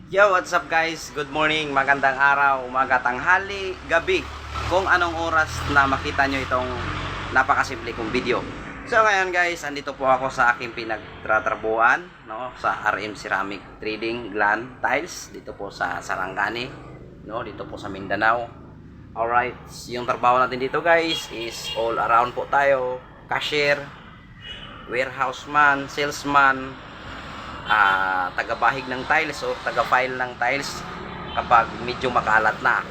Yo, what's up guys? Good morning, magandang araw, umaga, tanghali, gabi. Kung anong oras na makita nyo itong napakasimple kong video. So ngayon guys, andito po ako sa aking pinagtatrabuhan, no, sa RM Ceramic Trading Glan Tiles dito po sa Sarangani, no, dito po sa Mindanao. Alright, yung trabaho natin dito guys is all around po tayo. Cashier, warehouse man, salesman, taga-bahig ng tiles o taga-file ng tiles kapag medyo makalat na.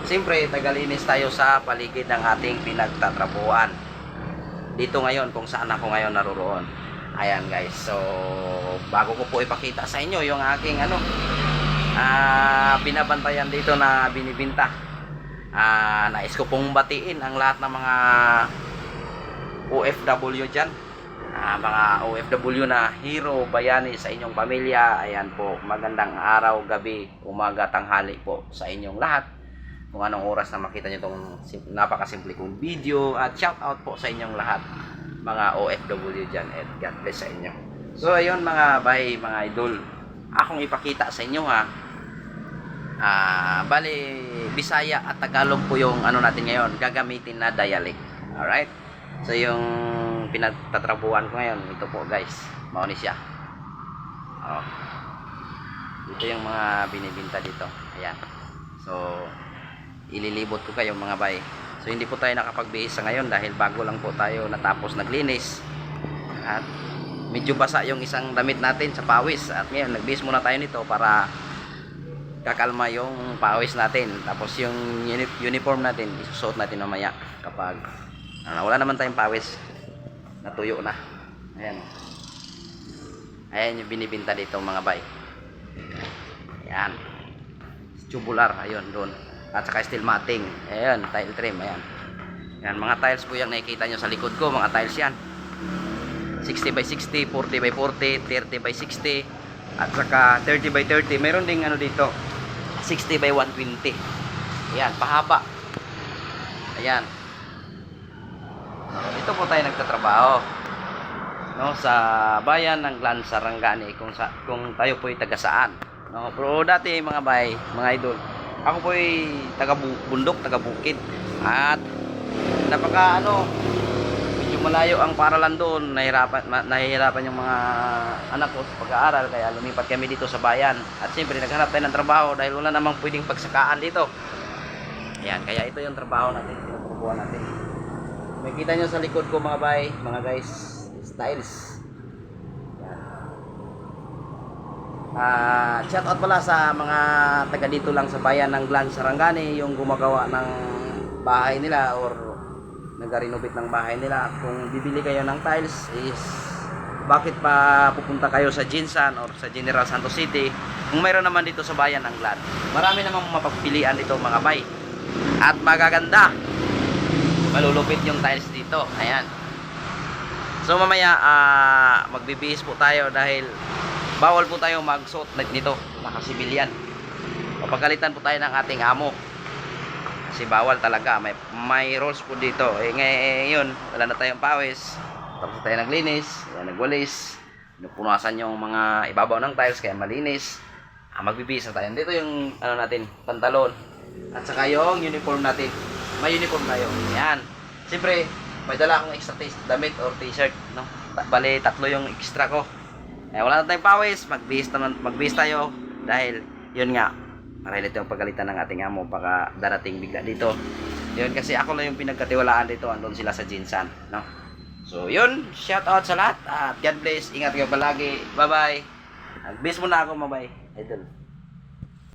Siyempre, taga-linis tayo sa paligid ng ating pinagtatrabuhan. Dito ngayon, kung saan ako ngayon naroroon. Ayan guys, so bago ko po ipakita sa inyo yung aking binabantayan dito na binibinta. Nais ko pong batiin ang lahat ng mga OFW dyan. Mga OFW na hero, bayani sa inyong pamilya. Ayan po, magandang araw, gabi, umaga, tanghali po sa inyong lahat. Kung anong oras na makita nyo itong napakasimple kong video. At shout out po sa inyong lahat, mga OFW dyan, at God bless sa inyo. So ayun mga bay, mga idol, akong ipakita sa inyo bali Bisaya at Tagalog po yung natin ngayon, gagamitin na dialect. Alright, so yung pinagtatrabuhan ko ngayon, ito po guys, mauni siya. Ito yung mga binibinta dito. Ayan, so ililibot ko kayo mga bay. So hindi po tayo nakapagbihis sa ngayon dahil bago lang po tayo natapos naglinis at medyo basa yung isang damit natin sa pawis. At ngayon nagbihis muna tayo nito para kakalma yung pawis natin. Tapos yung uniform natin isusuot natin mamaya kapag wala naman tayong pawis, natuyo na. Ayan, ayan yung binibinta dito mga bay. Ayan, tubular, ayun doon, at saka steel matting. Ayan, tile trim. Ayan, ayan mga tiles po yung nakikita nyo sa likod ko. Mga tiles yan, 60 by 60, 40 by 40, 30 by 60, at saka 30 by 30. Meron ding dito 60 by 120. Ayan, pahaba. Ayan, ito po tayo nagtatrabaho, no, sa bayan ng Glan Sarangani, kung tayo po ay taga saan, no. Pero dati mga bay, mga idol, ako po ay taga bundok, taga bukid, at napaka medyo malayo ang paralan doon. Nahihirapan yung mga anak ko sa pag-aaral, kaya lumipat kami dito sa bayan. At siyempre naghanap tayo ng trabaho dahil wala namang pwedeng pagsakaan dito. Ayan, kaya ito yung trabaho natin, tinutubuhan natin. Makikita nyo sa likod ko mga bay, mga guys, styles. Shout out pala sa mga taga dito lang sa bayan ng Glan Sarangani, yung gumagawa ng bahay nila or nag-renovate ng bahay nila. Kung bibili kayo ng tiles is bakit pa pupunta kayo sa Jinsan or sa General Santos City kung mayroon naman dito sa bayan ng Glan. Marami namang mapagpilian dito mga bay, at magaganda, malulupit yung tiles dito. Ayan, so mamaya magbibihis po tayo dahil bawal po tayo magsuot nito, nakasibilyan. Papagalitan po tayo ng ating amo kasi bawal talaga, may rules po dito. Ngayon wala na tayong pawis, tapos tayo naglinis, nagwalis, napunasan yung mga ibabaw ng tiles kaya malinis. Magbibihis na tayo. Dito yung natin, pantalon at saka yung uniform natin. May uniform tayo. Yan, siyempre may dala akong extra damit or t-shirt, no? Bali tatlo yung extra ko. Wala na tayong pawis, magbihis tayo dahil yun nga, marahil ito yung pagalitan ng ating amo baka darating bigla dito. Yun, kasi ako lang yung pinagkatiwalaan dito, andun sila sa Jinsan, no? So yun, shout out sa lahat at God bless, ingat kayo palagi. Bye bye. Nagbihis muna ako, mabay idol.